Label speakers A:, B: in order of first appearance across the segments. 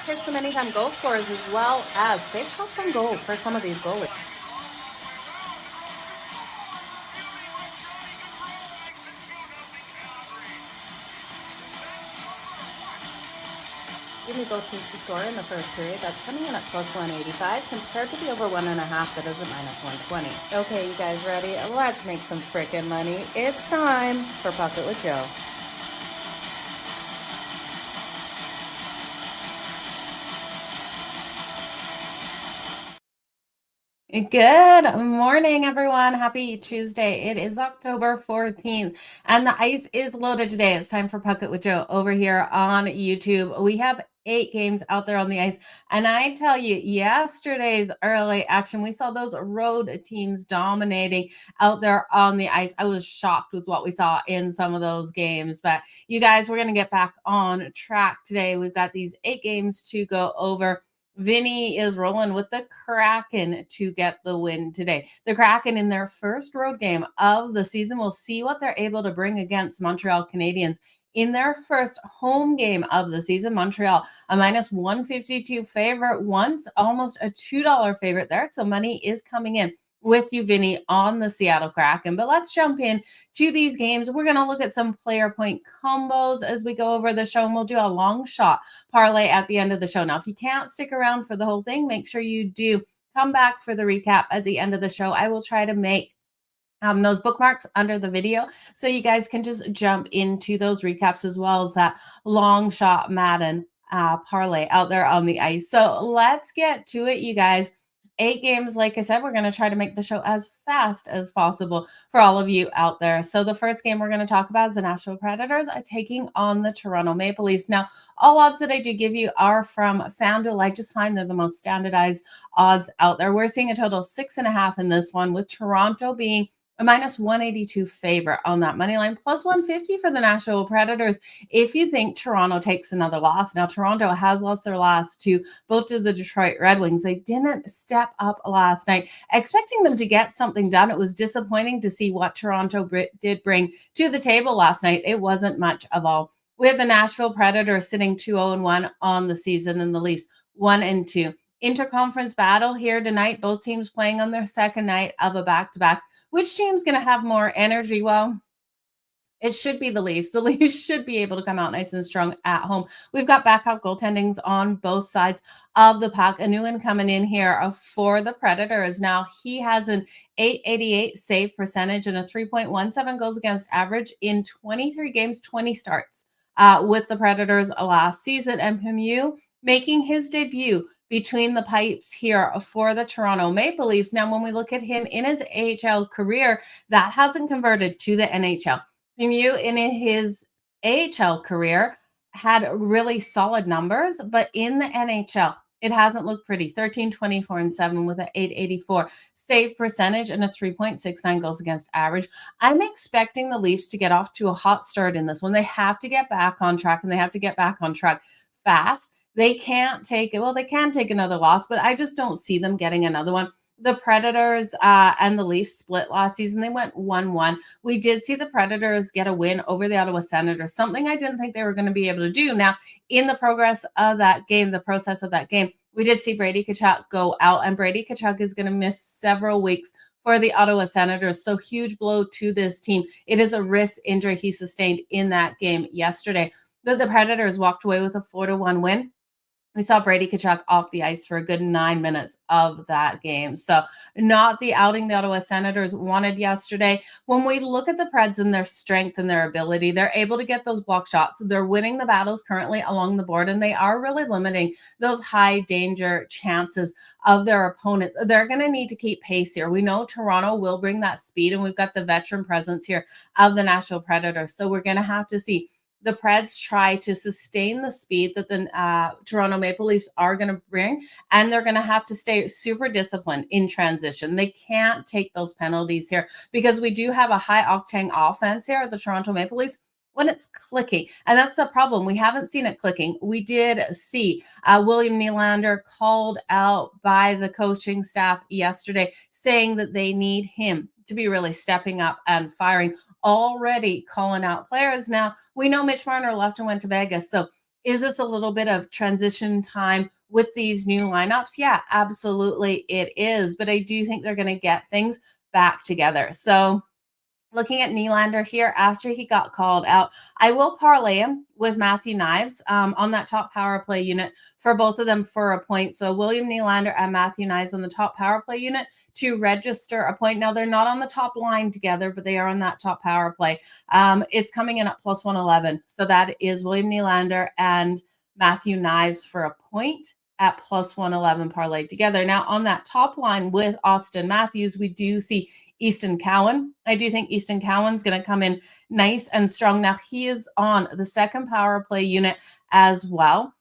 A: hit some anytime goal scorers as well as safe shots on goal for some of these goalies. Give me both teams to score in the first period. That's coming in at plus 185 compared to the over 1.5 that is at minus 120. Okay, you guys ready? Let's make some frickin' money. It's time for Puck It with Joe. Good morning, everyone. Happy Tuesday. It is October 14th, and the ice is loaded today. It's time for Puck It with Joe over here on YouTube. We have 8 games out there on the ice, and I tell you, yesterday's early action, we saw those road teams dominating out there on the ice. I was shocked with what we saw in some of those games, but you guys, we're going to get back on track today. We've got these 8 games to go over. Vinny is rolling with the Kraken to get the win today. The Kraken in their first road game of the season. We'll see what they're able to bring against Montreal Canadiens in their first home game of the season. Montreal, a minus 152 favorite, once almost a $2 favorite there. So money is coming in with you, Vinny, on the Seattle Kraken. But let's jump in to these games. We're going to look at some player point combos as we go over the show, and we'll do a long shot parlay at the end of the show. Now, if you can't stick around for the whole thing, make sure you do come back for the recap at the end of the show. I will try to make those bookmarks under the video so you guys can just jump into those recaps as well as that long shot Madden parlay out there on the ice. So let's get to it, you guys. 8 games, like I said, we're going to try to make the show as fast as possible for all of you out there. So the first game we're going to talk about is the Nashville Predators taking on the Toronto Maple Leafs. Now, all odds that I do give you are from FanDuel. I just find they're the most standardized odds out there. We're seeing a total of 6.5 in this one, with Toronto being a minus 182 favorite on that money line, plus 150 for the Nashville Predators if you think Toronto takes another loss. Now, Toronto has lost their last to both to the Detroit Red Wings. They didn't step up last night, expecting them to get something done. It was disappointing to see what Toronto did bring to the table last night. It wasn't much of all. With the Nashville Predators sitting 2-0-1 on the season, and the Leafs 1-2. Interconference battle here tonight. Both teams playing on their second night of a back-to-back. Which team's going to have more energy? Well, it should be the Leafs. The Leafs should be able to come out nice and strong at home. We've got backup goaltendings on both sides of the puck. A new one coming in here for the Predators. Now, he has an .888 save percentage and a 3.17 goals against average in 23 games, 20 starts with the Predators last season. And Lemieux making his debut between the pipes here for the Toronto Maple Leafs. Now, when we look at him in his AHL career, that hasn't converted to the NHL. Lemieux in his AHL career had really solid numbers, but in the NHL, it hasn't looked pretty. 13, 24, and 7 with an .884 save percentage and a 3.69 goals against average. I'm expecting the Leafs to get off to a hot start in this one. They have to get back on track, and they have to get back on track fast. They can't take it. Well, they can take another loss, but I just don't see them getting another one. The Predators and the Leafs split last season. They went 1-1. We did see the Predators get a win over the Ottawa Senators, something I didn't think they were going to be able to do. Now, in the process of that game, we did see Brady Tkachuk go out, and Brady Tkachuk is going to miss several weeks for the Ottawa Senators. So huge blow to this team. It is a wrist injury he sustained in that game yesterday. But the Predators walked away with a 4-1 win. We saw Brady Tkachuk off the ice for a good 9 minutes of that game. So not the outing the Ottawa Senators wanted yesterday. When we look at the Preds and their strength and their ability, they're able to get those block shots. They're winning the battles currently along the board, and they are really limiting those high danger chances of their opponents. They're going to need to keep pace here. We know Toronto will bring that speed, and we've got the veteran presence here of the Nashville Predators. So we're going to have to see the Preds try to sustain the speed that the Toronto Maple Leafs are going to bring, and they're going to have to stay super disciplined in transition. They can't take those penalties here because we do have a high-octane offense here at the Toronto Maple Leafs when it's clicking. And that's the problem. We haven't seen it clicking. We did see William Nylander called out by the coaching staff yesterday saying that they need him to be really stepping up and firing, already calling out players. Now, we know Mitch Marner left and went to Vegas, so Is this a little bit of transition time with these new lineups? Yeah, absolutely it is. But I do think they're going to get things back together. So looking at Nylander here after he got called out, I will parlay him with Matthew Knives on that top power play unit for both of them for a point. So William Nylander and Matthew Knives on the top power play unit to register a point. Now they're not on the top line together, but they are on that top power play. It's coming in at plus 111. So that is William Nylander and Matthew Knives for a point at plus 111 parlay together. Now on that top line with Austin Matthews, we do see Easton Cowan. I do think Easton Cowan's going to come in nice and strong. Now he is on the second power play unit as well.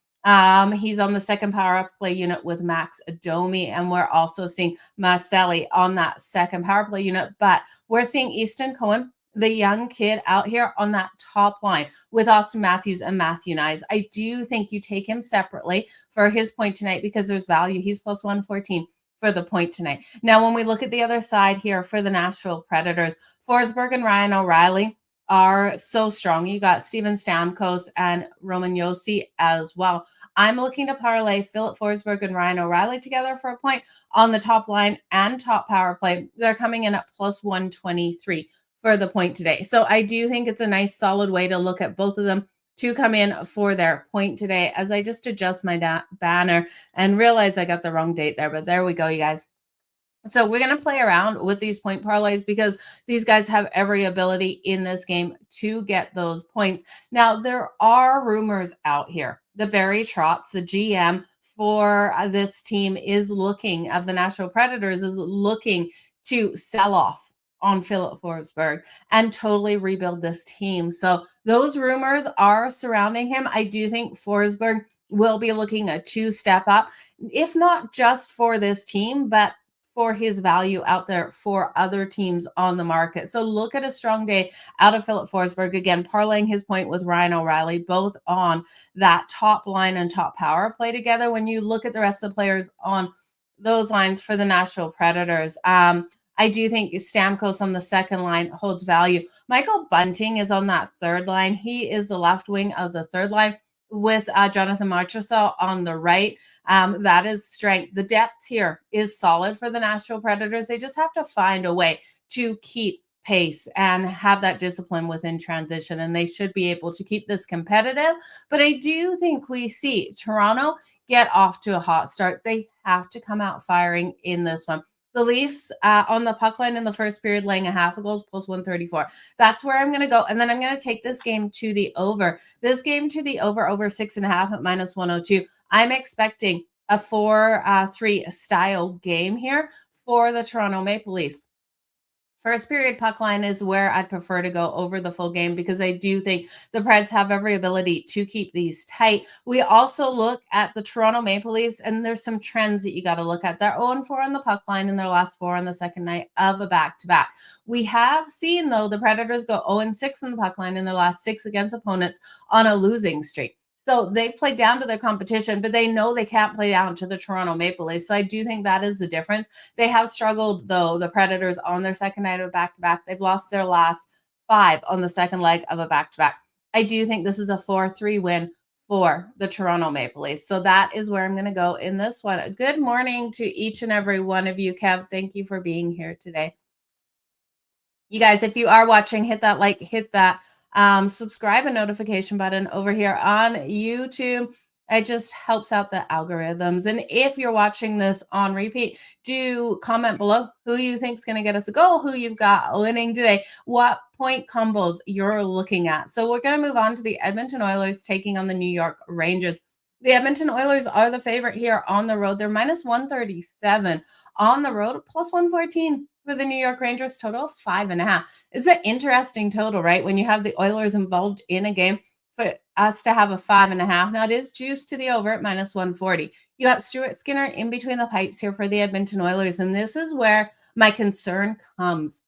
A: He's on the second power play unit with Max Domi, and we're also seeing Marcelli on that second power play unit. But we're seeing Easton Cowan, the young kid out here on that top line with Austin Matthews and Matthew Knives. I do think you take him separately for his point tonight because there's value. He's plus 114 for the point tonight. Now, when we look at the other side here for the Nashville Predators, Forsberg and Ryan O'Reilly are so strong. You got Steven Stamkos and Roman Josi as well. I'm looking to parlay Philip Forsberg and Ryan O'Reilly together for a point on the top line and top power play. They're coming in at plus 123 for the point today. So I do think it's a nice solid way to look at both of them to come in for their point today, as I just adjust my banner and realize I got the wrong date there, but there we go, you guys. So we're going to play around with these point parlays because these guys have every ability in this game to get those points. Now, there are rumors out here. The Barry Trotz, the GM for this team, is looking, of the Nashville Predators, is looking to sell off on Philip Forsberg and totally rebuild this team. So those rumors are surrounding him. I do think Forsberg will be looking to step up, if not just for this team, but for his value out there for other teams on the market. So look at a strong day out of Philip Forsberg. Again, parlaying his point with Ryan O'Reilly, both on that top line and top power play together. When you look at the rest of the players on those lines for the Nashville Predators, I do think Stamkos on the second line holds value. Michael Bunting is on that third line. He is the left wing of the third line with Jonathan Marchessault on the right. That is strength. The depth here is solid for the Nashville Predators. They just have to find a way to keep pace and have that discipline within transition, and they should be able to keep this competitive. But I do think we see Toronto get off to a hot start. They have to come out firing in this one. The Leafs on the puck line in the first period, laying a half a goals, plus 134. That's where I'm going to go. And then I'm going to take this game to the over. This game to the over 6.5 at minus 102. I'm expecting a 4-3 style game here for the Toronto Maple Leafs. First period puck line is where I'd prefer to go over the full game because I do think the Preds have every ability to keep these tight. We also look at the Toronto Maple Leafs, and there's some trends that you got to look at. They're 0-4 on the puck line in their last 4 on the second night of a back-to-back. We have seen, though, the Predators go 0-6 on the puck line in their last 6 against opponents on a losing streak. So they played down to their competition, but they know they can't play down to the Toronto Maple Leafs. So I do think that is the difference. They have struggled, though, the Predators on their second night of a back-to-back. They've lost their last 5 on the second leg of a back-to-back. I do think this is a 4-3 win for the Toronto Maple Leafs. So that is where I'm going to go in this one. Good morning to each and every one of you. Kev, thank you for being here today. You guys, if you are watching, hit that like, hit that subscribe and notification button over here on YouTube. It just helps out the algorithms. And if you're watching this on repeat, do comment below who you think is going to get us a goal, who you've got winning today, what point combos you're looking at. So we're going to move on to the Edmonton Oilers taking on the New York Rangers. The Edmonton Oilers are the favorite here on the road. They're minus 137 on the road, plus 114 for the New York Rangers, total 5.5. It's an interesting total, right? When you have the Oilers involved in a game, for us to have a 5.5. Now it is juiced to the over at minus 140. You got Stuart Skinner in between the pipes here for the Edmonton Oilers. And this is where my concern comes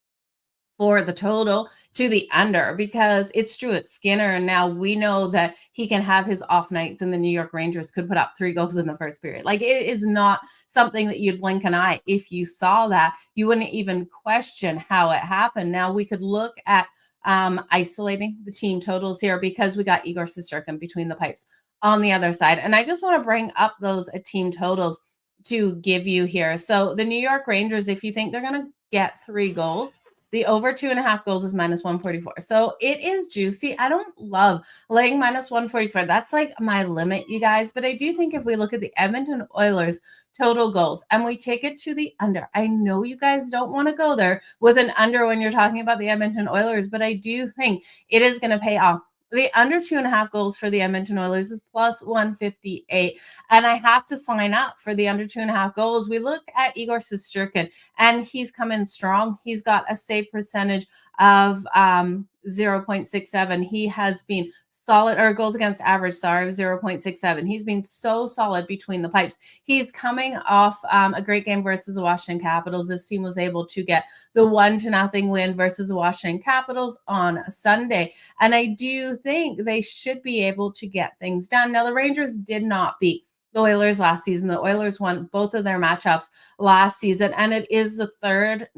A: for the total to the under, because it's Stuart Skinner. And now we know that he can have his off nights, and the New York Rangers could put up 3 goals in the first period. Like, it is not something that you'd blink an eye. If you saw that, you wouldn't even question how it happened. Now we could look at isolating the team totals here because we got Igor Shesterkin between the pipes on the other side. And I just want to bring up those team totals to give you here. So the New York Rangers, if you think they're going to get 3 goals, the over 2.5 goals is minus 144. So it is juicy. I don't love laying minus 144. That's like my limit, you guys. But I do think if we look at the Edmonton Oilers total goals and we take it to the under, I know you guys don't want to go there with an under when you're talking about the Edmonton Oilers, but I do think it is going to pay off. The under 2.5 goals for the Edmonton Oilers is plus 158. And I have to sign up for the under 2.5 goals. We look at Igor Shesterkin, and he's come in strong. He's got a save percentage of 0.67. He has been solid, or goals against average, sorry, of 0.67. He's been so solid between the pipes. He's coming off a great game versus the Washington Capitals. This team was able to get the 1-0 win versus the Washington Capitals on Sunday. And I do think they should be able to get things done. Now, the Rangers did not beat the Oilers last season. The Oilers won both of their matchups last season, and it is the third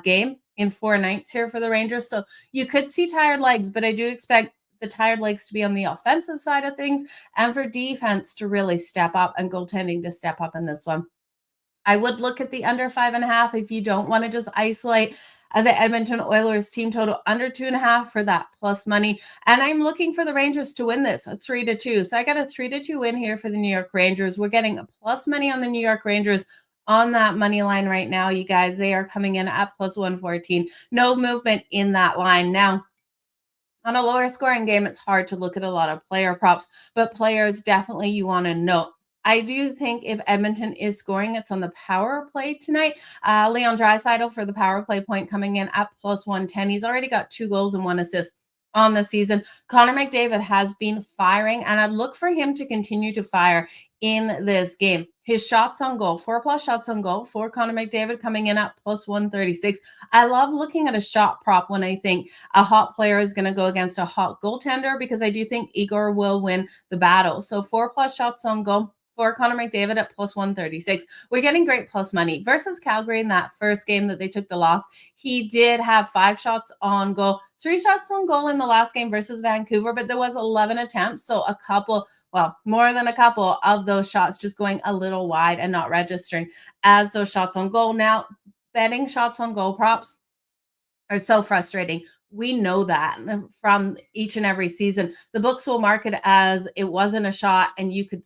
A: game in 4 nights here for the Rangers. So you could see tired legs, but I do expect the tired legs to be on the offensive side of things and for defense to really step up and goaltending to step up in this one. I would look at the under 5.5 if you don't want to just isolate the Edmonton Oilers team total under 2.5 for that plus money. And I'm looking for the Rangers to win this, a 3-2. So I got a 3-2 win here for the New York Rangers. We're getting a plus money on the New York Rangers on that money line right now, you guys. They are coming in at plus 114. No movement in that line. Now, on a lower scoring game, it's hard to look at a lot of player props, but players definitely you want to note. I do think if Edmonton is scoring, it's on the power play tonight. Leon Draisaitl for the power play point coming in at plus 110. He's already got 2 goals and 1 assist on the season. Connor McDavid has been firing, and I'd look for him to continue to fire in this game. His shots on goal, 4+ shots on goal for Connor McDavid coming in at plus 136. I love looking at a shot prop when I think a hot player is going to go against a hot goaltender, because I do think Igor will win the battle. So 4+ shots on goal for Connor McDavid at plus 136. We're getting great plus money. Versus Calgary in that first game that they took the loss, he did have 5 shots on goal, 3 shots on goal in the last game versus Vancouver, but there was 11 attempts. So a couple, well, more than a couple of those shots just going a little wide and not registering as those shots on goal. Now, betting shots on goal props are so frustrating. We know that from each and every season. The books will mark it as it wasn't a shot, and you could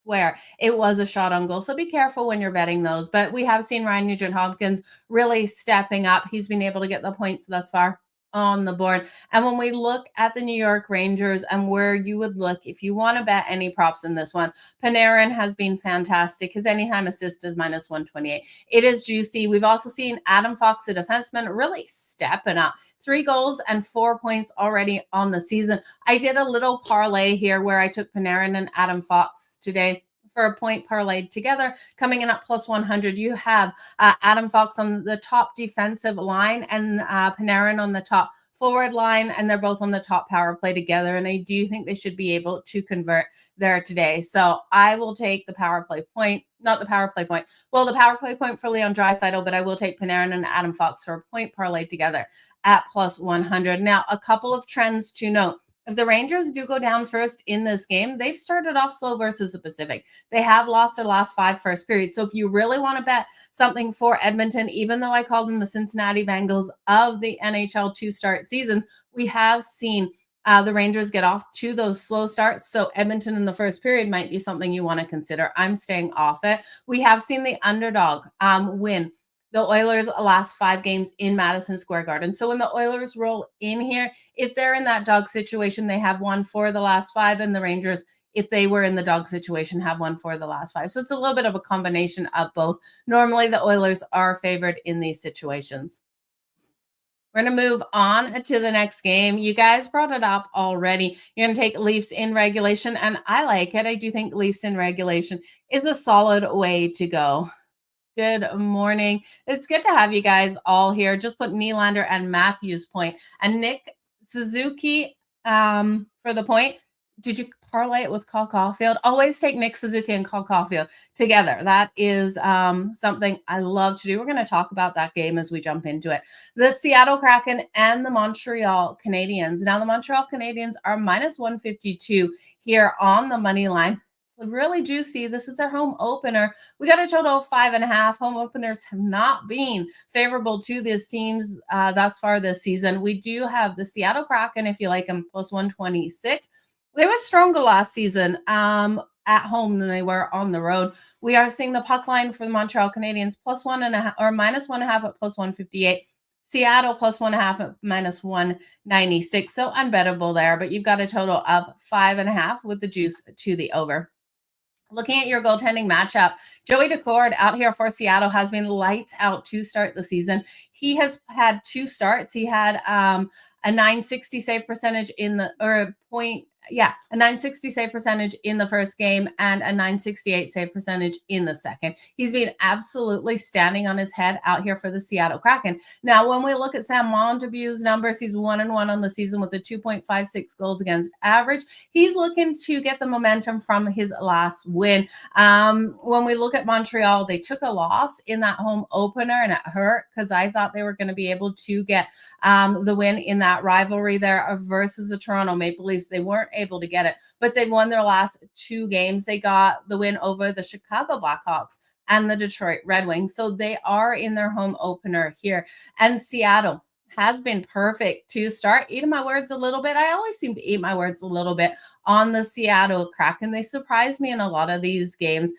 A: swear it was a shot on goal. So be careful when you're betting those. But we have seen Ryan Nugent-Hopkins really stepping up. He's been able to get the points thus far on the board. And when we look at the New York Rangers and where you would look if you want to bet any props in this one, Panarin has been fantastic. His anytime assist is minus 128. It is juicy. We've also seen Adam Fox, a defenseman, really stepping up. 3 goals and 4 points already on the season. I did a little parlay here where I took Panarin and Adam Fox today for a point parlayed together, coming in at plus 100. You have Adam Fox on the top defensive line and Panarin on the top forward line, and they're both on the top power play together. And I do think they should be able to convert there today. So I will take the power play point, not the power play point. Well, the power play point for Leon Draisaitl, but I will take Panarin and Adam Fox for a point parlay together at plus 100. Now, a couple of trends to note. If the Rangers do go down first in this game, they've started off slow versus the Pacific. They have lost their last 5 first periods. So if you really want to bet something for Edmonton, even though I call them the Cincinnati Bengals of the NHL 2-start seasons, we have seen the Rangers get off to those slow starts. So Edmonton in the first period might be something you want to consider. I'm staying off it. We have seen the underdog win the Oilers' last 5 games in Madison Square Garden. So when the Oilers roll in here, if they're in that dog situation, they have won 4 of the last 5, and the Rangers, if they were in the dog situation, have won 4 of the last 5. So it's a little bit of a combination of both. Normally, the Oilers are favored in these situations. We're going to move on to the next game. You guys brought it up already. You're going to take Leafs in regulation, and I like it. I do think Leafs in regulation is a solid way to go. Good morning. It's good to have you guys all here. Just put Nylander and Matthews point and Nick Suzuki for the point. did you parlay it with Cole Caulfield? Always take Nick Suzuki and Cole Caulfield together. That is something I love to do. We're going to talk about that game as we jump into it. The Seattle Kraken and the Montreal Canadiens. Now, the Montreal Canadiens are minus 152 here on the money line. Really juicy. This is our home opener. We got a total of 5.5. Home openers have not been favorable to these teams thus far this season. We do have the Seattle Kraken, if you like them, plus 126. They were stronger last season at home than they were on the road. We are seeing the puck line for the Montreal Canadiens plus 1.5 or minus 1.5 at plus 158. Seattle plus 1.5 at minus 196. So unbettable there, but you've got a total of 5.5 with the juice to the over. Looking at your goaltending matchup, Joey Daccord out here for Seattle has been lights out to start the season. He has had 2 starts. He had a 960 save percentage in the a 960 save percentage in the first game and a 968 save percentage in the second. He's been absolutely standing on his head out here for the Seattle Kraken. Now, when we look at Sam Montague's numbers, he's 1-1 on the season with a 2.56 goals against average. He's looking to get the momentum from his last win. When we look at Montreal, they took a loss in that home opener, and it hurt because I thought they were going to be able to get the win in that rivalry there versus the Toronto Maple Leafs. They weren't able to get it, but they won their last 2 games. They got the win over the Chicago Blackhawks and the Detroit Red Wings. So they are in their home opener here. And Seattle has been perfect to start eating my words a little bit. I always seem to eat my words a little bit on the Seattle Kraken. They surprised me in a lot of these games.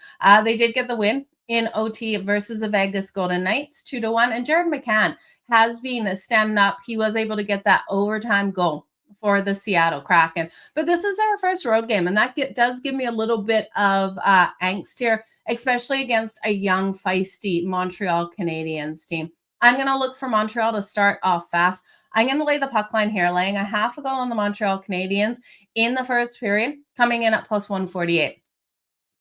A: They did get the win in OT versus the Vegas Golden Knights 2-1. And Jared McCann has been standing up. He was able to get that overtime goal for the Seattle Kraken. But this is our first road game, and that does give me a little bit of angst here, especially against a young, feisty Montreal Canadiens team. I'm going to look for Montreal to start off fast. I'm going to lay the puck line here, laying a half a goal on the Montreal Canadiens in the first period, coming in at plus 148.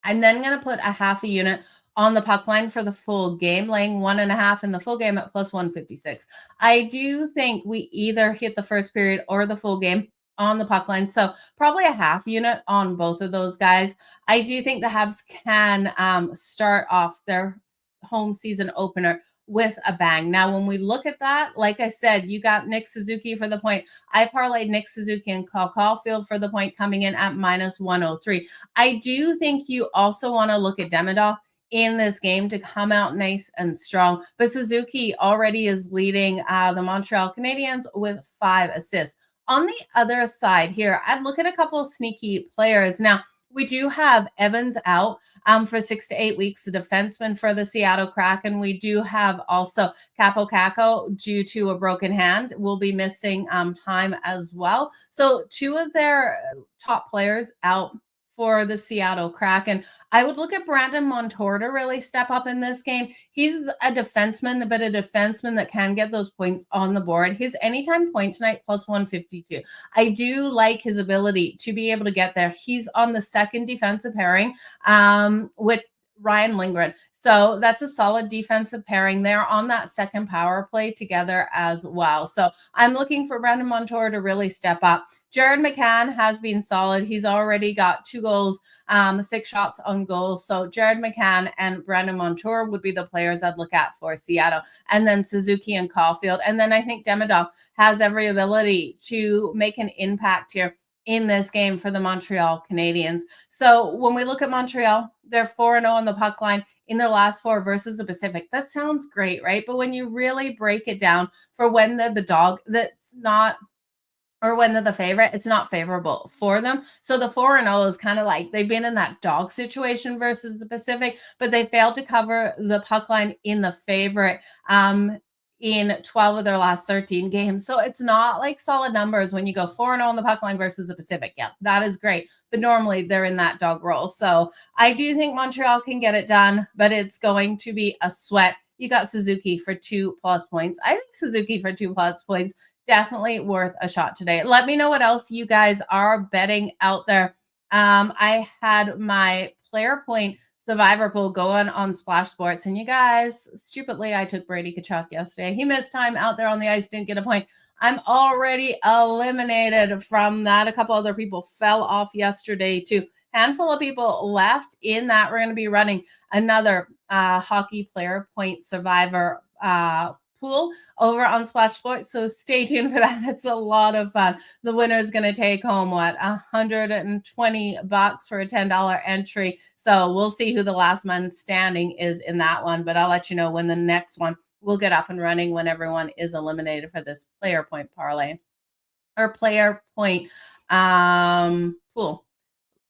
A: I'm then going to put a half a unit on the puck line for the full game, laying 1.5 in the full game at plus 156. I do think we either hit the first period or the full game on the puck line. So probably a half unit on both of those guys. I do think the Habs can start off their home season opener with a bang. Now, when we look at that, like I said, you got Nick Suzuki for the point. I parlayed Nick Suzuki and Cole Caulfield for the point, coming in at minus 103. I do think you also want to look at Demidov in this game to come out nice and strong. But Suzuki already is leading the Montreal Canadiens with 5 assists. On the other side here, I'd look at a couple of sneaky players. Now, we do have Evans out for 6 to 8 weeks, the defenseman for the Seattle Kraken. We do have also Capo Caco, due to a broken hand, will be missing time as well. So 2 of their top players out for the Seattle Kraken. I would look at Brandon Montour to really step up in this game. He's a defenseman, but a defenseman that can get those points on the board. His anytime point tonight, plus 152. I do like his ability to be able to get there. He's on the second defensive pairing with Ryan Lindgren. So that's a solid defensive pairing there on that second power play together as well. So I'm looking for Brandon Montour to really step up. Jared McCann has been solid. He's already got 2 goals, 6 shots on goal. So Jared McCann and Brandon Montour would be the players I'd look at for Seattle. And then Suzuki and Caulfield. And then I think Demidov has every ability to make an impact here in this game for the Montreal Canadiens. So when we look at Montreal, they're 4-0 on the puck line in their last 4 versus the Pacific. That sounds great, right? But when you really break it down for when they're the dog, that's not, or when they're the favorite, it's not favorable for them. So the 4-0 is kind of like they've been in that dog situation versus the Pacific, but they failed to cover the puck line in the favorite in 12 of their last 13 games. So it's not like solid numbers when you go 4-0 on the puck line versus the Pacific. Yeah, that is great. But normally they're in that dog role. So I do think Montreal can get it done, but it's going to be a sweat. You got Suzuki for 2+ points. I think Suzuki for 2+ points, definitely worth a shot today. Let me know what else you guys are betting out there. I had my player point survivor pool going on Splash Sports, and you guys, stupidly, I took Brady Tkachuk yesterday. He missed time out there on the ice, didn't get a point. I'm already eliminated from that. A couple other people fell off yesterday too. Handful of people left in that. We're going to be running another hockey player point survivor pool over on Splash Sports. So stay tuned for that. It's a lot of fun. The winner is going to take home what, $120 for a $10 entry. So we'll see who the last man standing is in that one. But I'll let you know when the next one will get up and running when everyone is eliminated for this player point parlay or player point pool.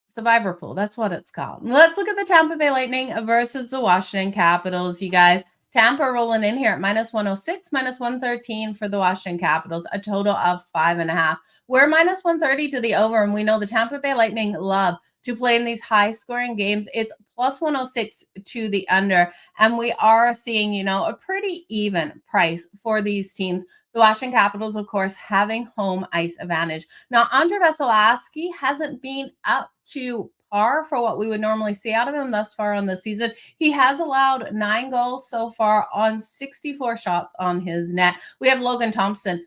A: Survivor pool. That's what it's called. Let's look at the Tampa Bay Lightning versus the Washington Capitals, you guys. Tampa rolling in here at minus 106, minus 113 for the Washington Capitals, a total of 5.5. We're minus 130 to the over, and we know the Tampa Bay Lightning love to play in these high-scoring games. It's plus 106 to the under, and we are seeing, a pretty even price for these teams. The Washington Capitals, of course, having home ice advantage. Now, Andre Vasilevsky hasn't been up to par for what we would normally see out of him thus far on the season. He has allowed 9 goals so far on 64 shots on his net. We have Logan Thompson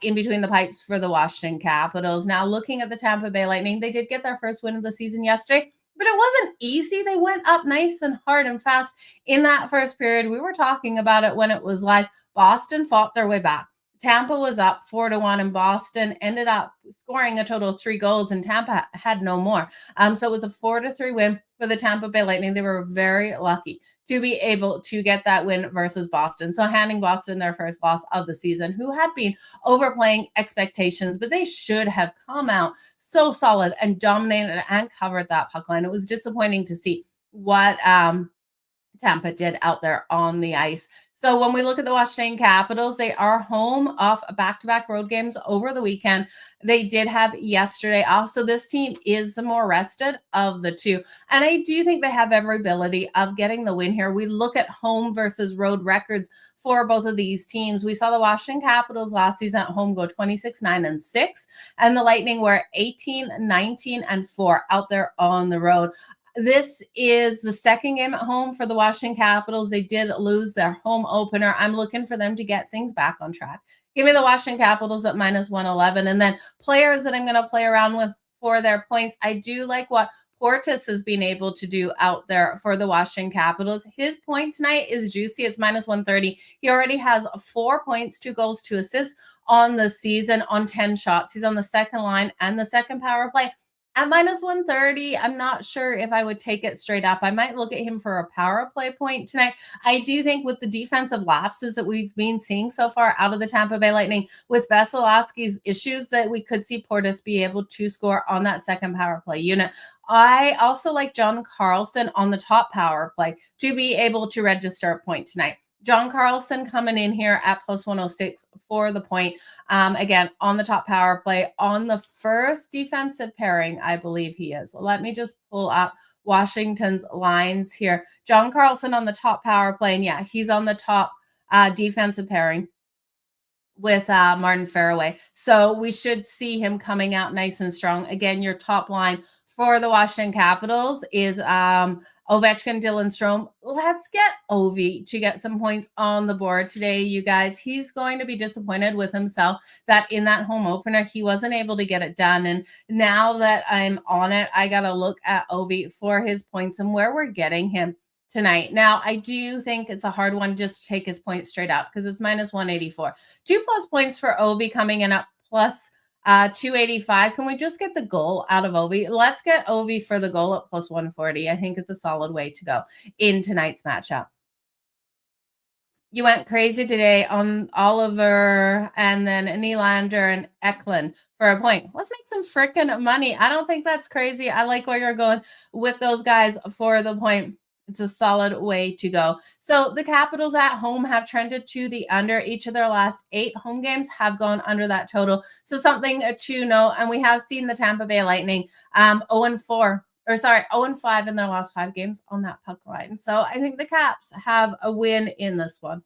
A: in between the pipes for the Washington Capitals. Now, looking at the Tampa Bay Lightning, they did get their first win of the season yesterday, but it wasn't easy. They went up nice and hard and fast in that first period. We were talking about it when it was live. Boston fought their way back. Tampa was up 4-1, and Boston ended up scoring a total of 3 goals, and Tampa had no more. So it was a 4-3 win for the Tampa Bay Lightning. They were very lucky to be able to get that win versus Boston. So handing Boston their first loss of the season, who had been overplaying expectations, but they should have come out so solid and dominated and covered that puck line. It was disappointing to see what Tampa did out there on the ice. So when we look at the Washington Capitals, they are home off back-to-back road games over the weekend. They did have yesterday off. So this team is the more rested of the two. And I do think they have every ability of getting the win here. We look at home versus road records for both of these teams. We saw the Washington Capitals last season at home go 26-9-6, and the Lightning were 18-19-4 out there on the road. This is the second game at home for the Washington Capitals. They did lose their home opener. I'm looking for them to get things back on track. Give me the Washington Capitals at minus 111. And then players that I'm going to play around with for their points. I do like what Portis has been able to do out there for the Washington Capitals. His point tonight is juicy. It's minus 130. He already has 4 points, 2 goals, 2 assists on the season on 10 shots. He's on the second line and the second power play. At minus 130, I'm not sure if I would take it straight up. I might look at him for a power play point tonight. I do think with the defensive lapses that we've been seeing so far out of the Tampa Bay Lightning, with Vasilevsky's issues, that we could see Portis be able to score on that second power play unit. I also like John Carlson on the top power play to be able to register a point tonight. John Carlson coming in here at plus 106 for the point. Again, on the top power play, on the first defensive pairing, I believe he is. Let me just pull up Washington's lines here. John Carlson on the top power play, and yeah, he's on the top defensive pairing with Martin Faraway. So we should see him coming out nice and strong. Again, your top line for the Washington Capitals is Ovechkin, Dylan Strome. Let's get Ovi to get some points on the board today, you guys. He's going to be disappointed with himself that in that home opener, he wasn't able to get it done. And now that I'm on it, I got to look at Ovi for his points and where we're getting him tonight. Now, I do think it's a hard one just to take his points straight up because it's minus 184. 2+ points for Ovi coming in up plus 285. Can we just get the goal out of Ovi? Let's get Ovi for the goal at plus 140. I think it's a solid way to go in tonight's matchup. You went crazy today on Oliver and then Nylander and Eklund for a point. Let's make some freaking money. I don't think that's crazy. I like where you're going with those guys for the point. It's a solid way to go. So the Capitals at home have trended to the under. Each of their last 8 home games have gone under that total. So something to know. And we have seen the Tampa Bay Lightning 0-5 in their last 5 games on that puck line. So I think the Caps have a win in this one.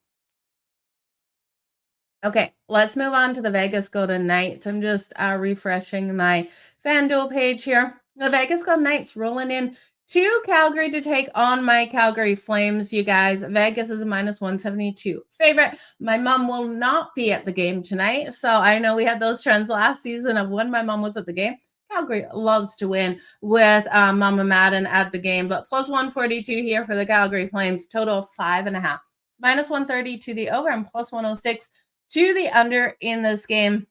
A: Okay, let's move on to the Vegas Golden Knights. I'm just refreshing my FanDuel page here. The Vegas Golden Knights rolling in to Calgary to take on my Calgary Flames, you guys. Vegas is a minus 172 favorite. My mom will not be at the game tonight. So I know we had those trends last season of when my mom was at the game. Calgary loves to win with Mama Madden at the game, but plus 142 here for the Calgary Flames, total of 5.5. It's minus 130 to the over and plus 106 to the under in this game.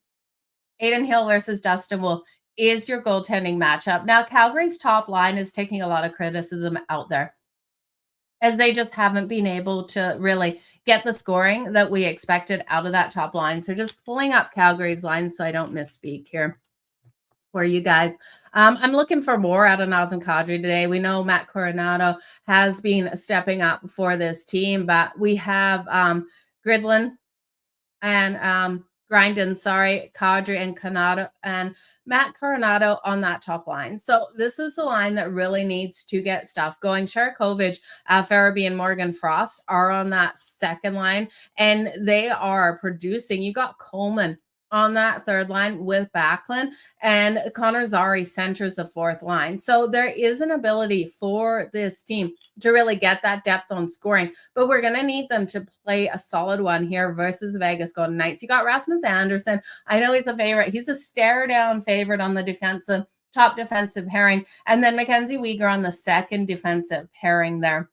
A: Adin Hill versus Dustin Wolf is your goaltending matchup. Now, Calgary's top line is taking a lot of criticism out there as they just haven't been able to really get the scoring that we expected out of that top line. So just pulling up Calgary's line so I don't misspeak here for you guys. I'm looking for more out of Nazem Kadri today. We know Matt Coronado has been stepping up for this team, but we have Gridlin and Grindin, Kadri and Coronado and Matt Coronado on that top line. So this is the line that really needs to get stuff going. Sharakovich, Farabee, and Morgan Frost are on that second line, and they are producing. You got Coleman on that third line with Backlund, and Connor Zary centers the fourth line. So there is an ability for this team to really get that depth on scoring, but we're going to need them to play a solid one here versus Vegas Golden Knights. You got Rasmus Anderson. I know he's the favorite. He's a stare down favorite on the top defensive pairing, and then Mackenzie Weegar on the second defensive pairing there.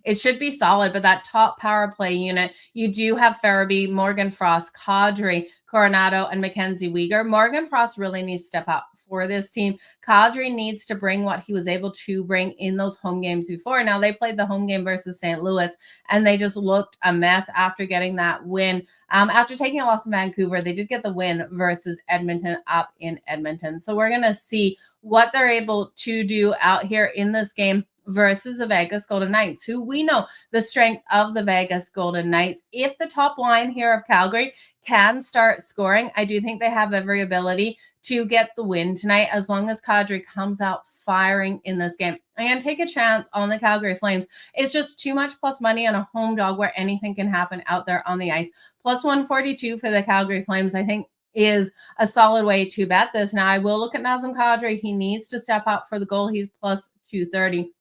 A: It should be solid, but that top power play unit, you do have Farabee, Morgan Frost, Kadri, Coronado, and Mackenzie Weegar. Morgan Frost really needs to step up for this team. Kadri needs to bring what he was able to bring in those home games before. Now, they played the home game versus St. Louis, and they just looked a mess after getting that win. After taking a loss in Vancouver, they did get the win versus Edmonton up in Edmonton. So we're going to see what they're able to do out here in this game versus the Vegas Golden Knights, who we know the strength of the Vegas Golden Knights. If the top line here of Calgary can start scoring, I do think they have every ability to get the win tonight as long as Kadri comes out firing in this game. I'm going to take a chance on the Calgary Flames. It's just too much plus money on a home dog where anything can happen out there on the ice. Plus 142 for the Calgary Flames, I think, is a solid way to bet this. Now, I will look at Nazem Kadri. He needs to step up for the goal. He's plus 230.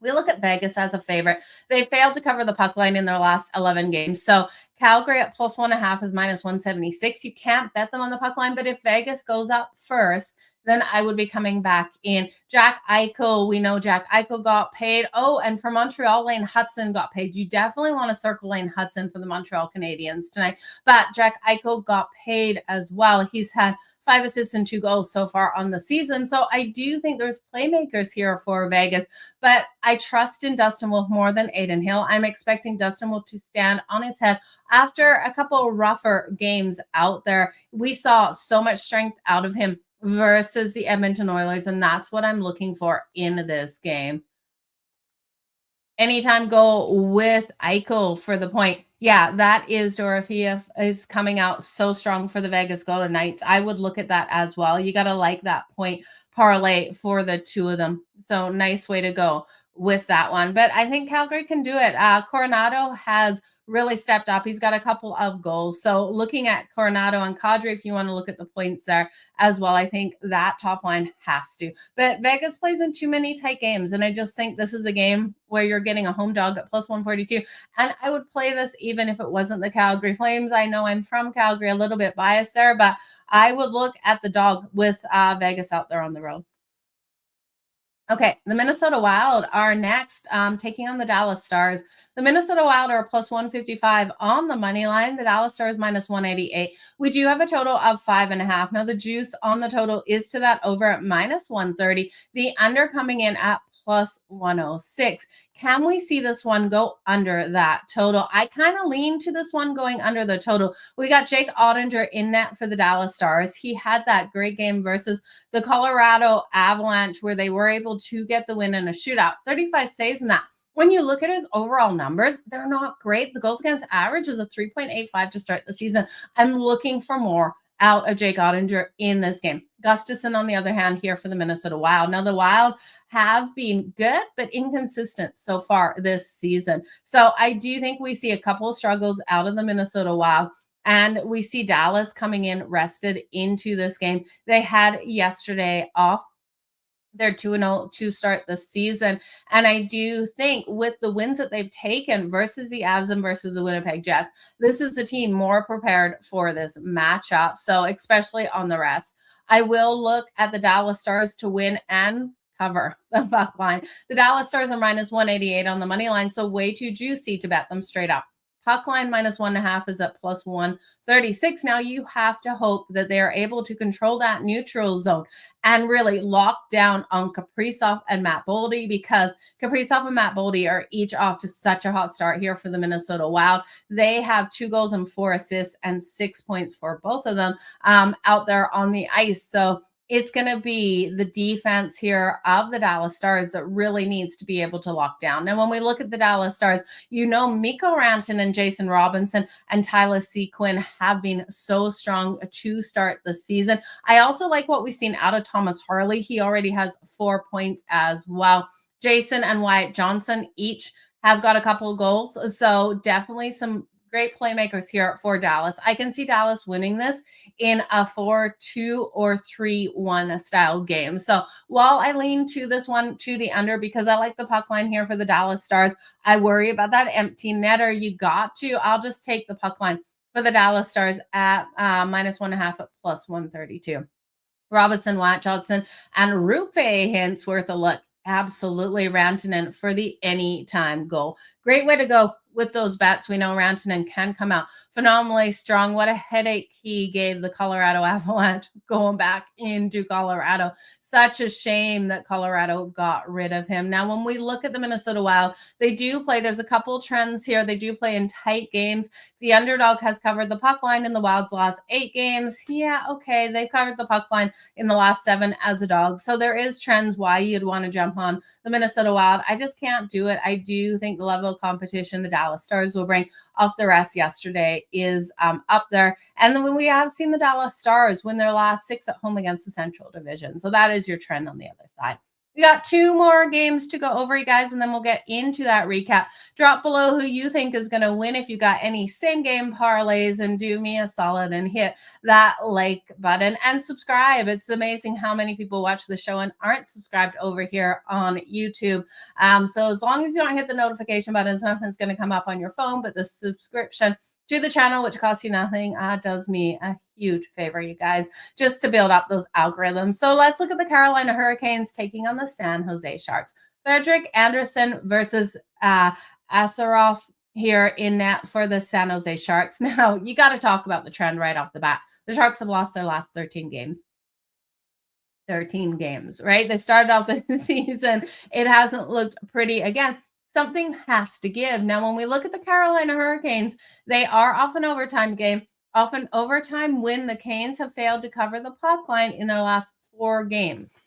A: We look at Vegas as a favorite. They failed to cover the puck line in their last 11 games. So Calgary at plus 1.5 is minus 176. You can't bet them on the puck line, but if Vegas goes up first, then I would be coming back in. Jack Eichel, we know Jack Eichel got paid. Oh, and for Montreal, Lane Hudson got paid. You definitely want to circle Lane Hudson for the Montreal Canadiens tonight. But Jack Eichel got paid as well. He's had 5 assists and 2 goals so far on the season. So I do think there's playmakers here for Vegas, but I trust in Dustin Wolf more than Adin Hill. I'm expecting Dustin Wolf to stand on his head after a couple rougher games out there. We saw so much strength out of him versus the Edmonton Oilers, and that's what I'm looking for in this game. Anytime go with Eichel for the point. Yeah, that is Dorofeev is coming out so strong for the Vegas Golden Knights. I would look at that as well. You got to like that point parlay for the two of them. So nice way to go with that one. But I think Calgary can do it. Coronado has really stepped up. He's got a couple of goals. So looking at Coronado and Kadri, if you want to look at the points there as well, I think that top line has to. But Vegas plays in too many tight games, and I just think this is a game where you're getting a home dog at plus 142. And I would play this even if it wasn't the Calgary Flames. I know I'm from Calgary, a little bit biased there, but I would look at the dog with Vegas out there on the road. Okay, the Minnesota Wild are next, taking on the Dallas Stars. The Minnesota Wild are plus 155 on the money line. The Dallas Stars minus 188. We do have a total of 5.5. Now, the juice on the total is to that over at minus 130. The under coming in at plus 106. Can we see this one go under that total? I kind of lean to this one going under the total. We got Jake Ottinger in net for the Dallas Stars. He had that great game versus the Colorado Avalanche where they were able to get the win in a shootout. 35 saves in that. When you look at his overall numbers, they're not great. The goals against average is a 3.85 to start the season. I'm looking for more out of Jake Ottinger in this game. Gustafson, on the other hand, here for the Minnesota Wild. Now, the Wild have been good, but inconsistent so far this season. So I do think we see a couple of struggles out of the Minnesota Wild. And we see Dallas coming in rested into this game. They had yesterday off They're 2-0 to start the season. And I do think with the wins that they've taken versus the Avs and versus the Winnipeg Jets, this is a team more prepared for this matchup. So, especially on the rest, I will look at the Dallas Stars to win and cover the puck line. The Dallas Stars are minus 188 on the money line. So, way too juicy to bet them straight up. Puck line minus 1.5 is at plus 136. Now you have to hope that they are able to control that neutral zone and really lock down on Kaprizov and Matt Boldy, because Kaprizov and Matt Boldy are each off to such a hot start here for the Minnesota Wild. They have 2 goals and 4 assists and 6 points for both of them out there on the ice. So it's going to be the defense here of the Dallas Stars that really needs to be able to lock down. Now, when we look at the Dallas Stars, Mikko Rantanen and Jason Robinson and Tyler Seguin have been so strong to start the season. I also like what we've seen out of Thomas Harley. He already has 4 points as well. Jason and Wyatt Johnson each have got a couple of goals. So definitely some great playmakers here for Dallas. I can see Dallas winning this in a 4-2 or 3-1 style game. So while I lean to this one to the under because I like the puck line here for the Dallas Stars, I worry about that empty netter. I'll just take the puck line for the Dallas Stars at minus 1.5 at plus 132. Robinson, Wyatt Johnson, and Rupe Hintz worth a look. Absolutely, Rantanen for the anytime goal. Great way to go with those bets. We know Rantanen can come out phenomenally strong. What a headache he gave the Colorado Avalanche going back into Colorado. Such a shame that Colorado got rid of him. Now, when we look at the Minnesota Wild, they do play. There's a couple trends here. They do play in tight games. The underdog has covered the puck line in the Wild's last 8 games. Yeah, okay. They've covered the puck line in the last 7 as a dog. So there is trends why you'd want to jump on the Minnesota Wild. I just can't do it. I do think the level of competition the Dallas Stars will bring off the rest yesterday is up there. And then when we have seen the Dallas Stars win their last 6 at home against the Central Division. So that is your trend on the other side. We got 2 more games to go over, you guys, and then we'll get into that recap. Drop below who you think is going to win if you got any same game parlays, and do me a solid and hit that like button and subscribe. It's amazing how many people watch the show and aren't subscribed over here on YouTube. So as long as you don't hit the notification buttons, nothing's going to come up on your phone, but the subscription to the channel, which costs you nothing, does me a huge favor, you guys, just to build up those algorithms. So let's look at the Carolina Hurricanes taking on the San Jose Sharks. Frederik Andersen versus Asarov here in net for the San Jose Sharks. Now, you got to talk about the trend right off the bat. The Sharks have lost their last 13 games. 13 games, right? They started off the season. It hasn't looked pretty. Again, something has to give. Now, when we look at the Carolina Hurricanes, they are off an overtime game, often overtime when the Canes have failed to cover the puck line in their last 4 games.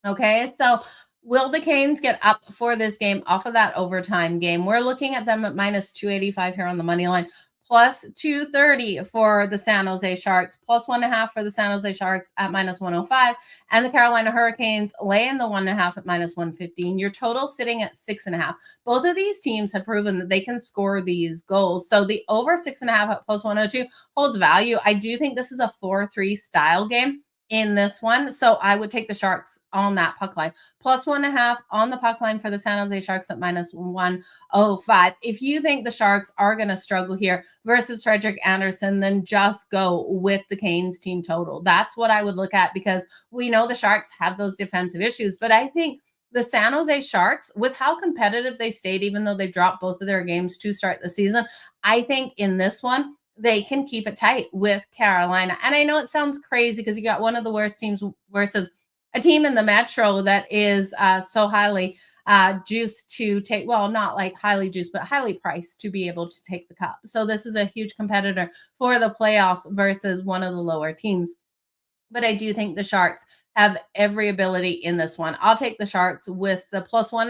A: Okay, so will the Canes get up for this game off of that overtime game? We're looking at them at minus 285 here on the money line. Plus 230 for the San Jose Sharks, plus 1.5 for the San Jose Sharks at minus 105, and the Carolina Hurricanes lay in the 1.5 at minus 115. Your total sitting at 6.5. Both of these teams have proven that they can score these goals. So the over 6.5 at plus 102 holds value. I do think this is a 4-3 style game in this one. So I would take the Sharks on that puck line. Plus 1.5 on the puck line for the San Jose Sharks at minus 105. If you think the Sharks are going to struggle here versus Frederik Andersen, then just go with the Canes team total. That's what I would look at, because we know the Sharks have those defensive issues. But I think the San Jose Sharks, with how competitive they stayed, even though they dropped both of their games to start the season, I think in this one, they can keep it tight with Carolina. And I know it sounds crazy because you got one of the worst teams versus a team in the Metro that is so highly juiced to take, well, not like highly juiced, but highly priced to be able to take the cup. So this is a huge competitor for the playoffs versus one of the lower teams. But I do think the Sharks have every ability in this one. I'll take the Sharks with the plus 1.5.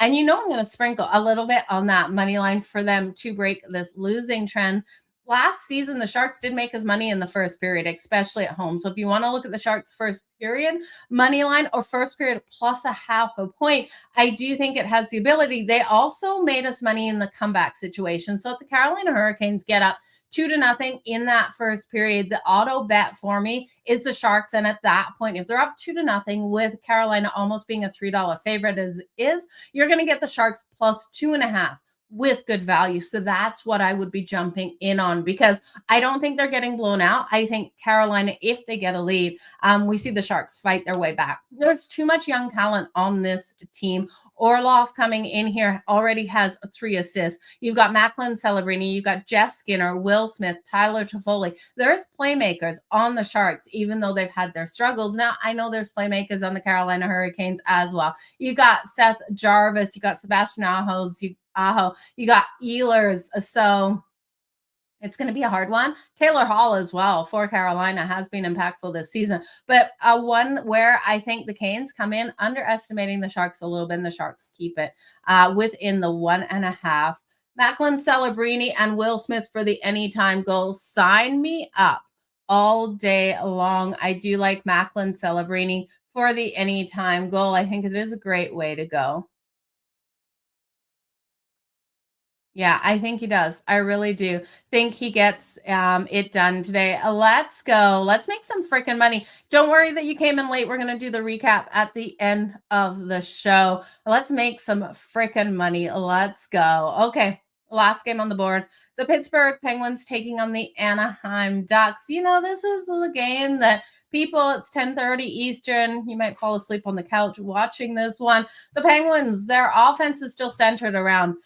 A: And I'm going to sprinkle a little bit on that money line for them to break this losing trend. last season, the Sharks did make us money in the first period, especially at home. So if you want to look at the Sharks first period money line or first period plus a half a point, I do think it has the ability. They also made us money in the comeback situation. So if the Carolina Hurricanes get up 2-0 in that first period, the auto bet for me is the Sharks. And at that point, if they're up 2-0 with Carolina almost being a $3 favorite as is, you're going to get the Sharks plus 2.5 with good value. So that's what I would be jumping in on, because I don't think they're getting blown out. I think Carolina, if they get a lead, we see the Sharks fight their way back. There's too much young talent on this team. Orlov coming in here already has 3 assists. You've got Macklin Celebrini, you've got Jeff Skinner, Will Smith, Tyler Toffoli. There's playmakers on the Sharks, even though they've had their struggles. Now, I know there's playmakers on the Carolina Hurricanes as well. You got Seth Jarvis, you got Sebastian Aho, you got Ehlers. So it's going to be a hard one. Taylor Hall as well for Carolina has been impactful this season. But one where I think the Canes come in underestimating the Sharks a little bit, and the Sharks keep it within the 1.5. Macklin Celebrini and Will Smith for the anytime goal. Sign me up all day long. I do like Macklin Celebrini for the anytime goal. I think it is a great way to go. Yeah, I think he does. I really do think he gets it done today. Let's go. Let's make some freaking money. Don't worry that you came in late. We're going to do the recap at the end of the show. Let's make some freaking money. Let's go. Okay. Last game on the board. The Pittsburgh Penguins taking on the Anaheim Ducks. You know, this is the game that people, it's 10:30 Eastern. You might fall asleep on the couch watching this one. The Penguins, their offense is still centered around,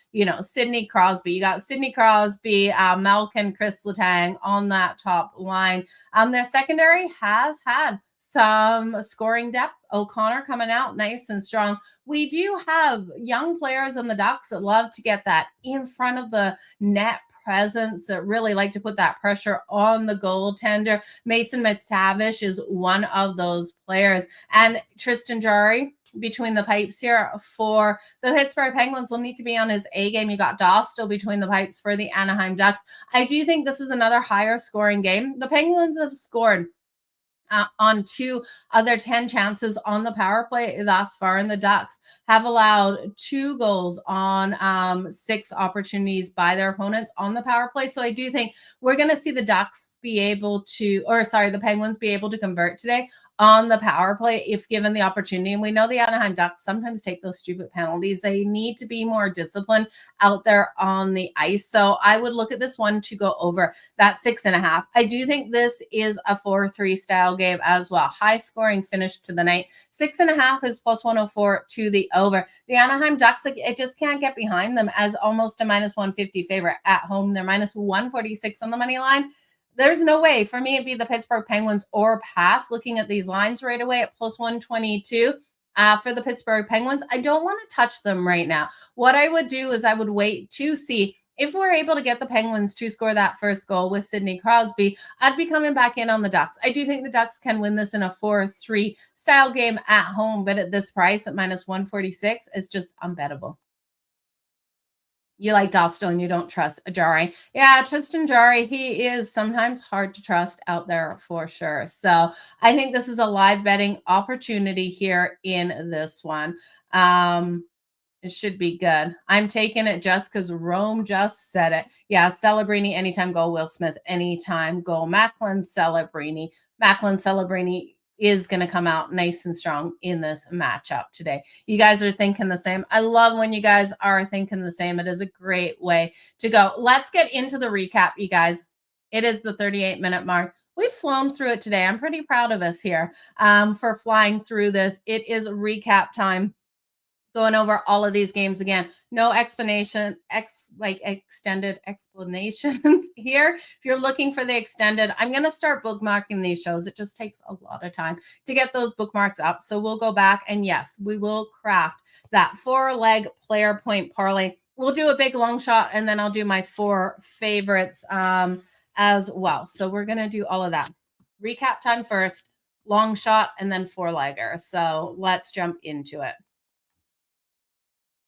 A: Sidney Crosby. You got Sidney Crosby, Malkin, Chris Letang on that top line. Their secondary has had some scoring depth. O'Connor coming out nice and strong. We do have young players on the Ducks that love to get that in front of the net presence, that really like to put that pressure on the goaltender. Mason McTavish is one of those players. And Tristan Jarry, between the pipes here for the Pittsburgh Penguins, will need to be on his A game. You got Doss still between the pipes for the Anaheim Ducks. I do think this is another higher scoring game. The Penguins have scored on 2 of their 10 chances on the power play thus far, and the Ducks have allowed 2 goals on 6 opportunities by their opponents on the power play. So I do think we're going to see the Penguins be able to convert today on the power play if given the opportunity. And we know the Anaheim Ducks sometimes take those stupid penalties. They need to be more disciplined out there on the ice. So I would look at this one to go over that 6.5. I do think this is a 4-3 style game as well. High scoring finish to the night. 6.5 is plus 104 to the over. The Anaheim Ducks, it just can't get behind them as almost a minus 150 favorite at home. They're minus 146 on the money line. There's no way for me it'd be the Pittsburgh Penguins or pass. Looking at these lines right away at plus 122 for the Pittsburgh Penguins, I don't want to touch them right now. What I would do is I would wait to see if we're able to get the Penguins to score that first goal with Sidney Crosby. I'd be coming back in on the Ducks. I do think the Ducks can win this in a 4-3 style game at home, but at this price at minus 146, it's just unbettable. You like Dostal and you don't trust Jarry. Yeah, Tristan Jarry, he is sometimes hard to trust out there for sure. So I think this is a live betting opportunity here in this one. It should be good. I'm taking it just because Rome just said it. Yeah, Celebrini, anytime goal. Will Smith, anytime goal. Macklin Celebrini is going to come out nice and strong in this matchup today. You guys are thinking the same. I love when you guys are thinking the same. It is a great way to go. Let's get into the recap, you guys. It is the 38-minute mark. We've flown through it today. I'm pretty proud of us here for flying through this. It is recap time. Going over all of these games again. No extended explanations here. If you're looking for the extended, I'm going to start bookmarking these shows. It just takes a lot of time to get those bookmarks up. So we'll go back and yes, we will craft that 4-leg player point parlay. We'll do a big long shot and then I'll do my 4 favorites as well. So we're going to do all of that. Recap time first, long shot, and then 4-legger. So let's jump into it.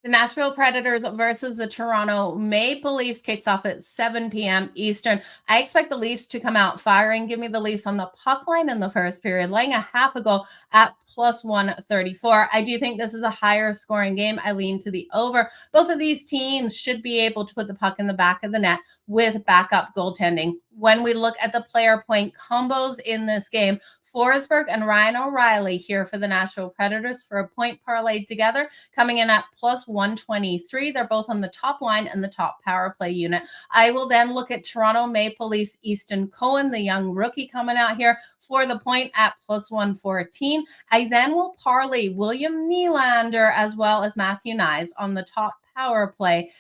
A: The Nashville Predators versus the Toronto Maple Leafs kicks off at 7 p.m. Eastern. I expect the Leafs to come out firing. Give me the Leafs on the puck line in the first period, laying a half a goal at plus 134. I do think this is a higher scoring game. I lean to the over. Both of these teams should be able to put the puck in the back of the net with backup goaltending. When we look at the player point combos in this game, Forsberg and Ryan O'Reilly here for the Nashville Predators for a point parlay together, coming in at plus 123. They're both on the top line and the top power play unit. I will then look at Toronto Maple Leafs Easton Cohen, the young rookie coming out here for the point at plus 114. I then will parlay William Nylander as well as Matthew Nyes on the top power play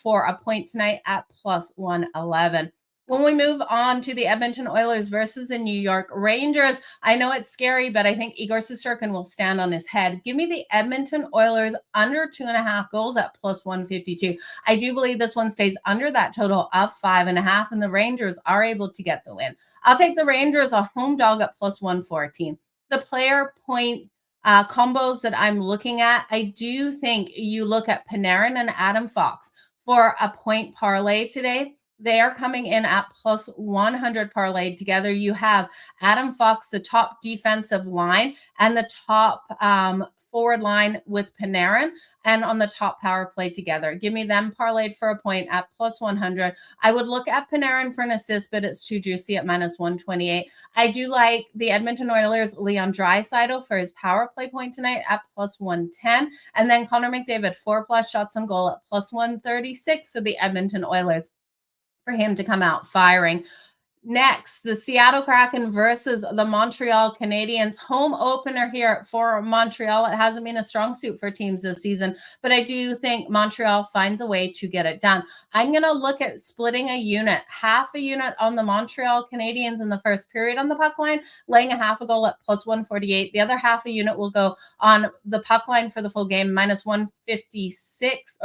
A: for a point tonight at plus 111. When we move on to the Edmonton Oilers versus the New York Rangers, I know it's scary, but I think Igor Shesterkin will stand on his head. Give me the Edmonton Oilers under 2.5 goals at plus 152. I do believe this one stays under that total of 5.5, and the Rangers are able to get the win. I'll take the Rangers a home dog at plus 114. The player point combos that I'm looking at, I do think you look at Panarin and Adam Fox for a point parlay today. They are coming in at plus 100 parlayed together. You have Adam Fox, the top defensive line, and the top forward line with Panarin, and on the top power play together. Give me them parlayed for a point at plus 100. I would look at Panarin for an assist, but it's too juicy at minus 128. I do like the Edmonton Oilers' Leon Draisaitl for his power play point tonight at plus 110. And then Connor McDavid, 4+ shots on goal at plus 136 for the Edmonton Oilers, for him to come out firing. Next, the Seattle Kraken versus the Montreal Canadiens. Home opener here for Montreal. It hasn't been a strong suit for teams this season, but I do think Montreal finds a way to get it done. I'm going to look at splitting a unit, half a unit on the Montreal Canadiens in the first period on the puck line, laying a half a goal at plus 148. The other half a unit will go on the puck line for the full game, minus 156,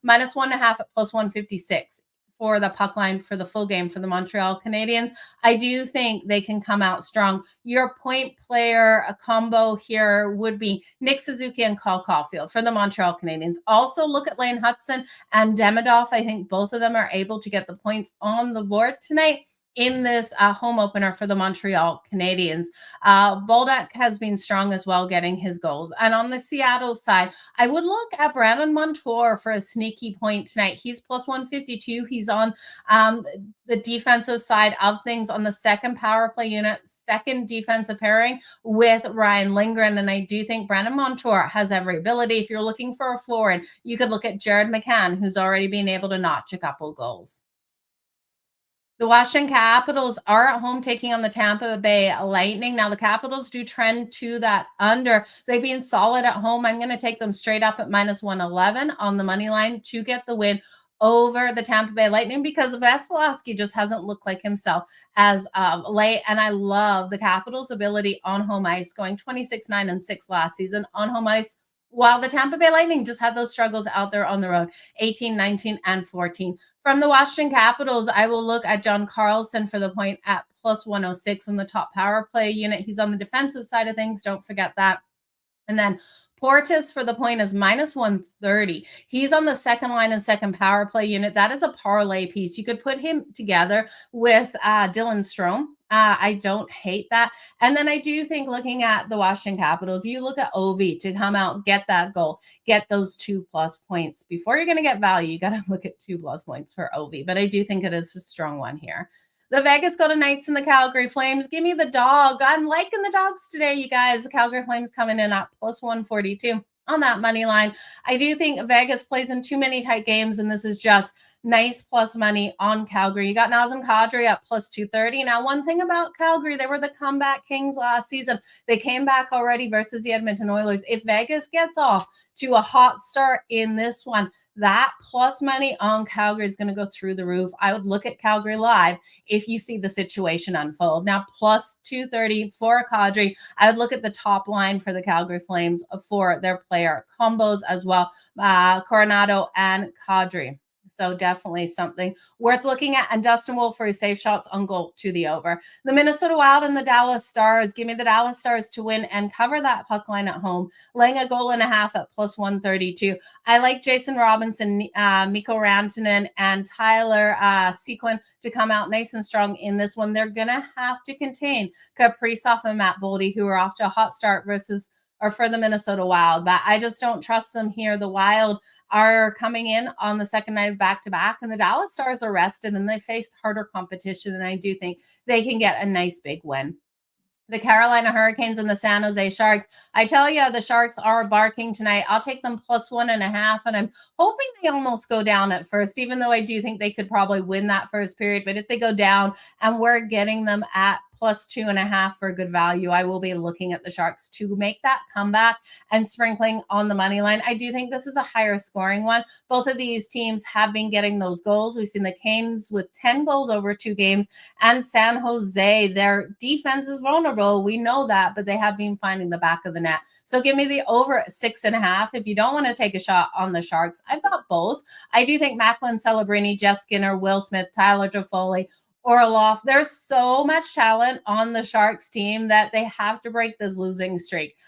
A: minus 1.5 at plus 156. For the puck line for the full game for the Montreal Canadiens. I do think they can come out strong. Your point player combo here would be Nick Suzuki and Cole Caulfield for the Montreal Canadiens. Also look at Lane Hudson and Demidov. I think both of them are able to get the points on the board tonight in this home opener for the Montreal Canadiens. Bolduc has been strong as well, getting his goals. And on the Seattle side, I would look at Brandon Montour for a sneaky point tonight. He's plus 152. He's on the defensive side of things on the second power play unit, second defensive pairing with Ryan Lindgren. And I do think Brandon Montour has every ability. If you're looking for a forward, you could look at Jared McCann, who's already been able to notch a couple goals. The Washington Capitals are at home taking on the Tampa Bay Lightning. Now, the Capitals do trend to that under. They've been solid at home. I'm going to take them straight up at minus 111 on the money line to get the win over the Tampa Bay Lightning, because Vasilevsky just hasn't looked like himself as of late. And I love the Capitals' ability on home ice, going 26-9-6 last season on home ice, while the Tampa Bay Lightning just had those struggles out there on the road, 18, 19, and 14. From the Washington Capitals, I will look at John Carlson for the point at plus 106 on the top power play unit. He's on the defensive side of things. Don't forget that. And then Portis for the point is minus 130. He's on the second line and second power play unit. That is a parlay piece. You could put him together with Dylan Strome. I don't hate that. And then I do think, looking at the Washington Capitals, you look at Ovi to come out, get that goal, get those 2+ points. Before you're going to get value, you got to look at 2+ points for Ovi. But I do think it is a strong one here. The Vegas Golden Knights and the Calgary Flames. Give me the dog. I'm liking the dogs today, you guys. The Calgary Flames coming in at plus 142 on that money line. I do think Vegas plays in too many tight games, and this is just nice plus money on Calgary. You got Nazem Kadri at plus 230. Now, one thing about Calgary, they were the comeback kings last season. They came back already versus the Edmonton Oilers. If Vegas gets off to a hot start in this one, that plus money on Calgary is going to go through the roof. I would look at Calgary live if you see the situation unfold. Now, plus 230 for Kadri. I would look at the top line for the Calgary Flames for their player combos as well, Coronado and Kadri. So definitely something worth looking at. And Dustin Wolf for his safe shots on goal to the over. The Minnesota Wild and the Dallas Stars. Give me the Dallas Stars to win and cover that puck line at home. Laying a goal and a half at plus 132. I like Jason Robinson, Mikko Rantanen, and Tyler Sequin to come out nice and strong in this one. They're going to have to contain Kaprizov and Matt Boldy, who are off to a hot start for the Minnesota Wild. But I just don't trust them here. The Wild are coming in on the second night of back-to-back, and the Dallas Stars are rested, and they faced harder competition, and I do think they can get a nice big win. The Carolina Hurricanes and the San Jose Sharks. I tell you, the Sharks are barking tonight. I'll take them plus 1.5, and I'm hoping they almost go down at first, even though I do think they could probably win that first period. But if they go down and we're getting them at plus 2.5 for good value, I will be looking at the Sharks to make that comeback and sprinkling on the money line. I do think this is a higher scoring one. Both of these teams have been getting those goals. We've seen the Canes with 10 goals over 2 games, and San Jose, their defense is vulnerable. We know that, but they have been finding the back of the net. So give me the over at 6.5. If you don't want to take a shot on the Sharks, I've got both. I do think Macklin, Celebrini, Jess Skinner, Will Smith, Tyler Toffoli, Orlov. There's so much talent on the Sharks team that they have to break this losing streak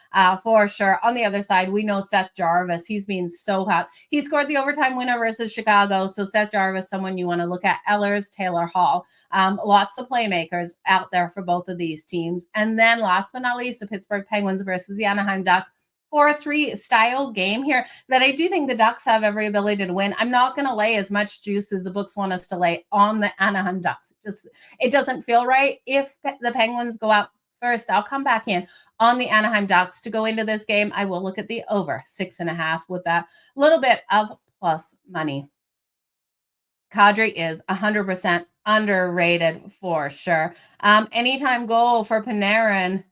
A: for sure. On the other side, we know Seth Jarvis. He's been so hot. He scored the overtime winner versus Chicago. So Seth Jarvis, someone you want to look at. Ehlers, Taylor Hall. Lots of playmakers out there for both of these teams. And then last but not least, the Pittsburgh Penguins versus the Anaheim Ducks. 4-3 style game here that I do think the Ducks have every ability to win. I'm not going to lay as much juice as the books want us to lay on the Anaheim Ducks. It doesn't feel right. If the Penguins go out first, I'll come back in on the Anaheim Ducks to go into this game. I will look at the over 6.5 with that little bit of plus money. Kadri is 100% underrated for sure. Anytime goal for Panarin,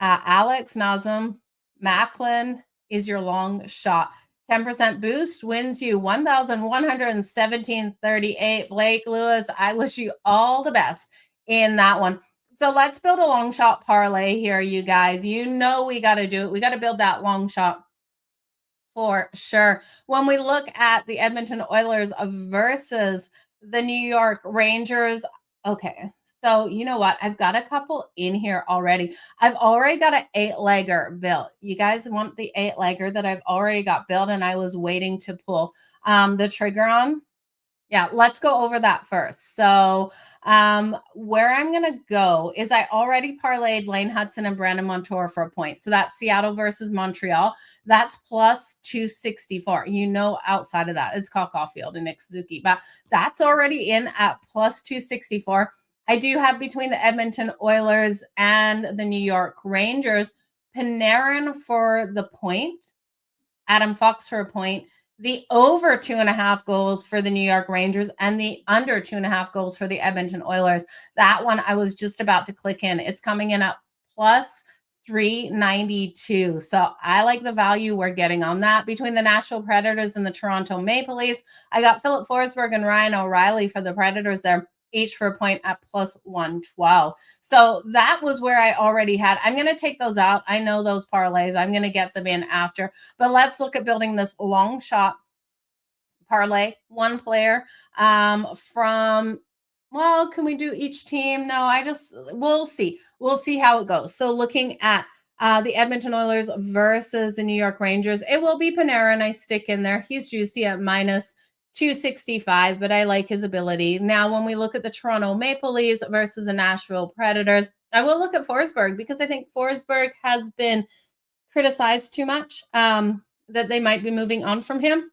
A: Alex Nazem, Macklin is your long shot. 10% boost wins you 1,117.38. Blake Lewis, I wish you all the best in that one. So let's build a long shot parlay here, you guys. You know we got to do it. We got to build that long shot for sure. When we look at the Edmonton Oilers versus the New York Rangers, okay. So you know what? I've got a couple in here already. I've already got an 8-legger built. You guys want the 8-legger that I've already got built, and I was waiting to pull the trigger on. Yeah, let's go over that first. So where I'm going to go is I already parlayed Lane Hudson and Brandon Montour for a point. So that's Seattle versus Montreal. That's plus 264. You know, outside of that, it's Kyle Caulfield and Nick Suzuki. But that's already in at plus 264. I do have between the Edmonton Oilers and the New York Rangers, Panarin for the point, Adam Fox for a point, the over 2.5 goals for the New York Rangers, and the under 2.5 goals for the Edmonton Oilers. That one I was just about to click in. It's coming in at plus 392. So I like the value we're getting on that. Between the Nashville Predators and the Toronto Maple Leafs, I got Philip Forsberg and Ryan O'Reilly for the Predators there, each for a point at plus 112. So that was where I already had. I'm going to take those out. I know those parlays. I'm going to get them in after. But let's look at building this long shot parlay. One player from, well, can we do each team? No, we'll see. We'll see how it goes. So looking at the Edmonton Oilers versus the New York Rangers, it will be Panarin. I stick in there. He's juicy at minus 265, but I like his ability. Now, when we look at the Toronto Maple Leafs versus the Nashville Predators, I will look at Forsberg because I think Forsberg has been criticized too much, that they might be moving on from him.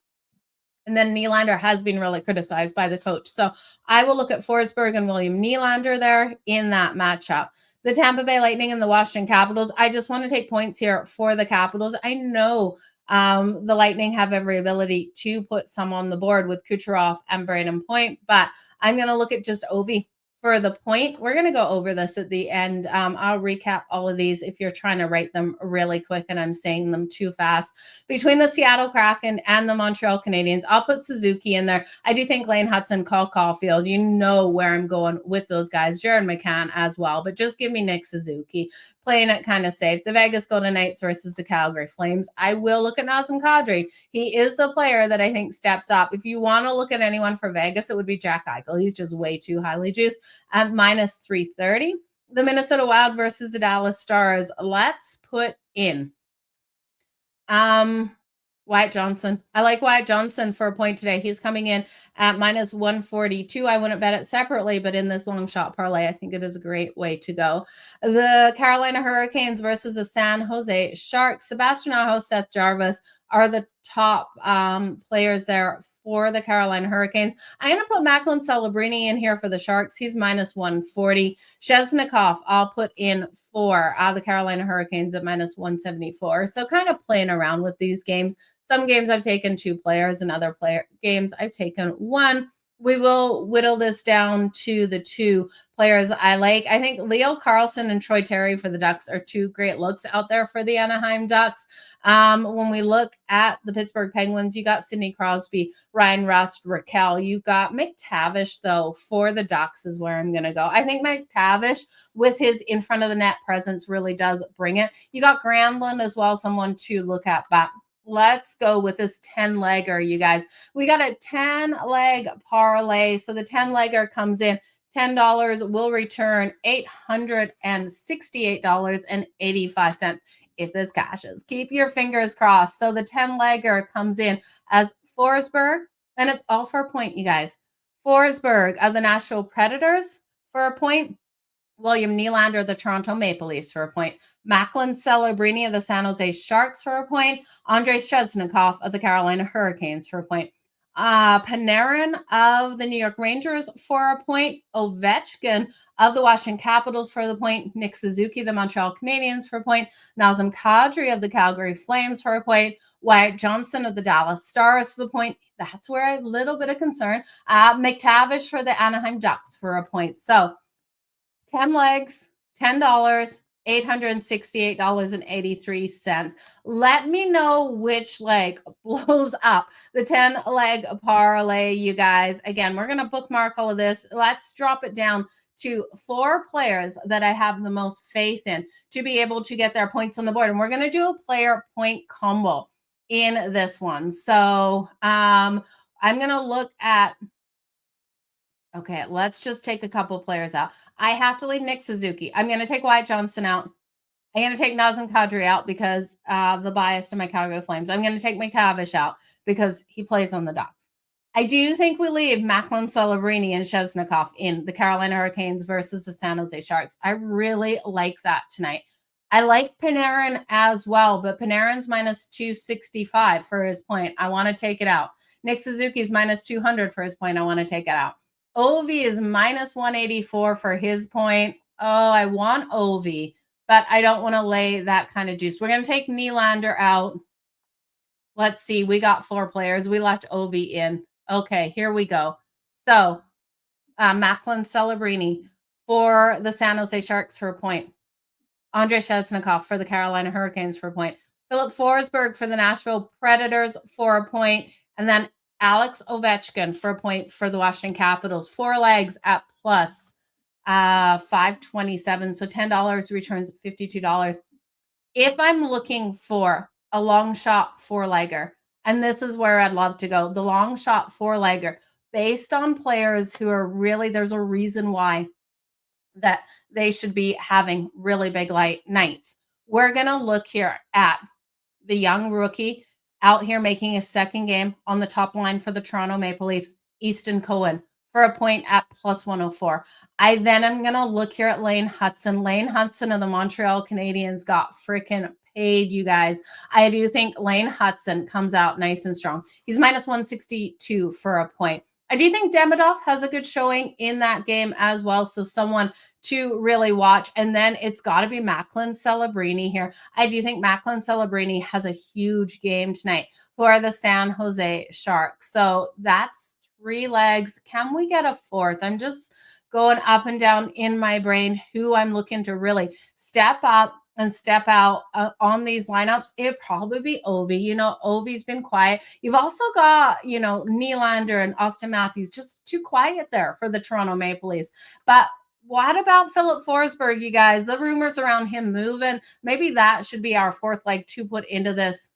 A: And then Nylander has been really criticized by the coach. So I will look at Forsberg and William Nylander there in that matchup. The Tampa Bay Lightning and the Washington Capitals, I just want to take points here for the Capitals. I know the Lightning have every ability to put some on the board with Kucherov and Braden Point, but I'm going to look at just Ovi for the point. We're going to go over this at the end. I'll recap all of these if you're trying to write them really quick and I'm saying them too fast. Between the Seattle Kraken and the Montreal Canadiens, I'll put Suzuki in there. I do think Lane Hudson, Kyle Caulfield, you know where I'm going with those guys. Jared McCann as well, but just give me Nick Suzuki. playing it kind of safe. The Vegas Golden Knights versus the Calgary Flames. I will look at Nazem Kadri. He is a player that I think steps up. If you want to look at anyone for Vegas, it would be Jack Eichel. He's just way too highly juiced at minus 330. The Minnesota Wild versus the Dallas Stars. Let's put in Wyatt Johnson. I like Wyatt Johnson for a point today. He's coming in at minus 142. I wouldn't bet it separately, but in this long shot parlay, I think it is a great way to go. The Carolina Hurricanes versus the San Jose Sharks. Sebastian Aho, Seth Jarvis are the top players there for the Carolina Hurricanes. I'm going to put Macklin Celebrini in here for the Sharks. He's minus 140. Sheznikov, I'll put in for the Carolina Hurricanes at minus 174. So kind of playing around with these games. Some games I've taken 2 players, and other games I've taken 1. We will whittle this down to the 2 players I like. I think Leo Carlson and Troy Terry for the Ducks are 2 great looks out there for the Anaheim Ducks. When we look at the Pittsburgh Penguins, you got Sidney Crosby, Ryan Rust, Raquel. You got McTavish, though, for the Ducks is where I'm going to go. I think McTavish, with his in front of the net presence, really does bring it. You got Granlund as well, someone to look at, but let's go with this 10-legger, you guys. We got a 10-leg parlay. So the 10-legger comes in. $10 will return $868.85 if this cashes. Keep your fingers crossed. So the 10-legger comes in as Forsberg, and it's all for a point, you guys. Forsberg of the Nashville Predators for a point. William Nylander of the Toronto Maple Leafs for a point. Macklin Celebrini of the San Jose Sharks for a point. Andrei Sheznikov of the Carolina Hurricanes for a point. Panarin of the New York Rangers for a point. Ovechkin of the Washington Capitals for the point. Nick Suzuki of the Montreal Canadiens for a point. Nazem Kadri of the Calgary Flames for a point. Wyatt Johnson of the Dallas Stars for the point. That's where I have a little bit of concern. McTavish for the Anaheim Ducks for a point. So 10 legs, $10, $868.83. Let me know which leg blows up the 10-leg parlay, you guys. Again, we're going to bookmark all of this. Let's drop it down to 4 players that I have the most faith in to be able to get their points on the board. And we're going to do a player point combo in this one. So I'm going to look at okay, let's just take a couple players out. I have to leave Nick Suzuki. I'm going to take Wyatt Johnson out. I'm going to take Nazem Kadri out because the bias to my Calgary Flames. I'm going to take McTavish out because he plays on the Ducks. I do think we leave Macklin Celebrini and Sheznikov in the Carolina Hurricanes versus the San Jose Sharks. I really like that tonight. I like Panarin as well, but Panarin's minus 265 for his point. I want to take it out. Nick Suzuki's minus 200 for his point. I want to take it out. Ovi is minus 184 for his point. Oh, I want Ovi, but I don't want to lay that kind of juice. We're going to take Nylander out. Let's see. We got 4 players. We left Ovi in. Okay, here we go. So, Macklin Celebrini for the San Jose Sharks for a point. Andrei Sheznikov for the Carolina Hurricanes for a point. Philip Forsberg for the Nashville Predators for a point. And then Alex Ovechkin for a point for the Washington Capitals. 4 legs at plus 527. So $10 returns $52. If I'm looking for a long shot 4-legger, and this is where I'd love to go, the long shot 4-legger, based on players who are really, there's a reason why that they should be having really big nights. We're going to look here at the young rookie out here making a second game on the top line for the Toronto Maple Leafs, Easton Cohen, for a point at plus 104. I then am going to look here at Lane Hudson. Lane Hudson of the Montreal Canadiens got freaking paid, you guys. I do think Lane Hudson comes out nice and strong. He's minus 162 for a point. I do think Demidov has a good showing in that game as well. So someone to really watch. And then it's got to be Macklin Celebrini here. I do think Macklin Celebrini has a huge game tonight for the San Jose Sharks. So that's 3 legs. Can we get a 4th? I'm just going up and down in my brain who I'm looking to really step up and step out on these lineups. It'd probably be Ovi. You know, Ovi's been quiet. You've also got, you know, Nylander and Austin Matthews just too quiet there for the Toronto Maple Leafs. But What about Philip Forsberg, you guys? The rumors around him moving. Maybe that should be our fourth leg to put into this.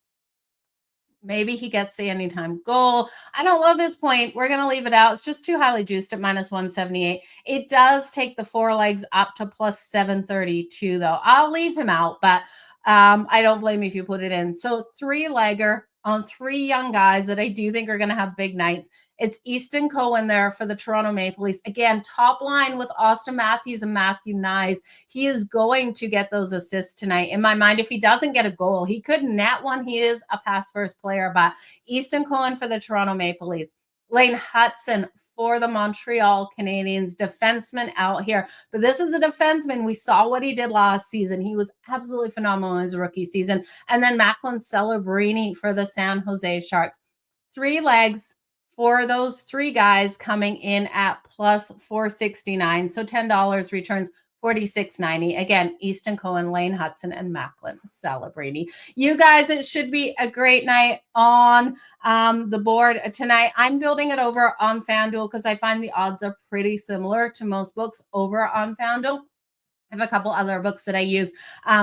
A: Maybe he gets the anytime goal. I don't love his point. We're going to leave it out. It's just too highly juiced at minus 178. It does take the four legs up to plus 732, though. I'll leave him out, but I don't blame you if you put it in. So three-legger on three young guys that I do think are going to have big nights. It's Easton Cohen there for the Toronto Maple Leafs. Again, top line with Austin Matthews and Matthew Nyes. He is going to get those assists tonight. In my mind, if he doesn't get a goal, he could net one. He is a pass-first player, but Easton Cohen for the Toronto Maple Leafs. Lane Hudson for the Montreal Canadiens, defenseman out here. But this is a defenseman. We saw what he did last season. He was absolutely phenomenal in his rookie season. And then Macklin Celebrini for the San Jose Sharks. Three legs for those three guys coming in at plus 469. So $10 returns $46.90. Again, Easton Cohen, Lane Hudson, and Macklin Celebrini. You guys, it should be a great night on the board tonight. I'm building it over on FanDuel because I find the odds are pretty similar to most books over on FanDuel. I have a couple other books that I use.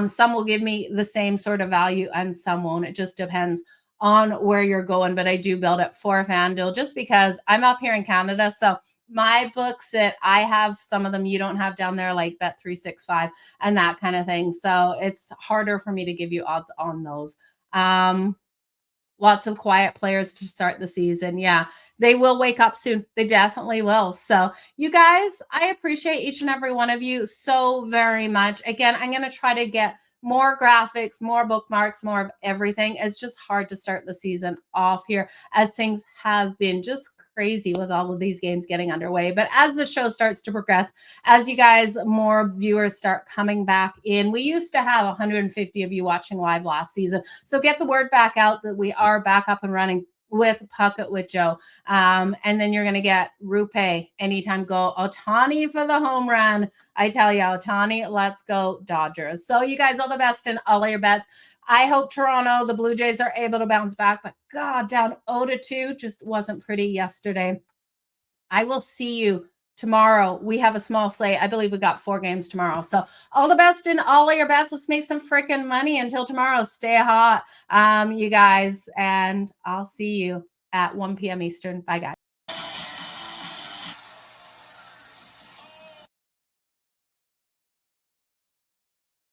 A: Some will give me the same sort of value and some won't. It just depends on where you're going, but I do build it for FanDuel just because I'm up here in Canada. So my books that I have, some of them you don't have down there, like Bet365 and that kind of thing. So it's harder for me to give you odds on those. Lots of quiet players to start the season. Yeah, they will wake up soon. They definitely will. So you guys, I appreciate each and every one of you so very much. Again, I'm going to try to get more graphics, more bookmarks, more of everything. It's just hard to start the season off here as things have been just crazy with all of these games getting underway. But as the show starts to progress, as you guys, more viewers start coming back in, we used to have 150 of you watching live last season. So get the word back out that we are back up and running with Puck It with Joe. And then you're going to get Rupe anytime goal. Ohtani for the home run. I tell you, Ohtani, let's go Dodgers. So you guys, all the best in all of your bets. I hope Toronto, the Blue Jays, are able to bounce back. But God, down 0-2 just wasn't pretty yesterday. I will see you tomorrow. We have a small slate. I believe we got 4 games tomorrow. So all the best in all of your bets. Let's make some freaking money until tomorrow. Stay hot, you guys. And I'll see you at 1 p.m. Eastern. Bye, guys.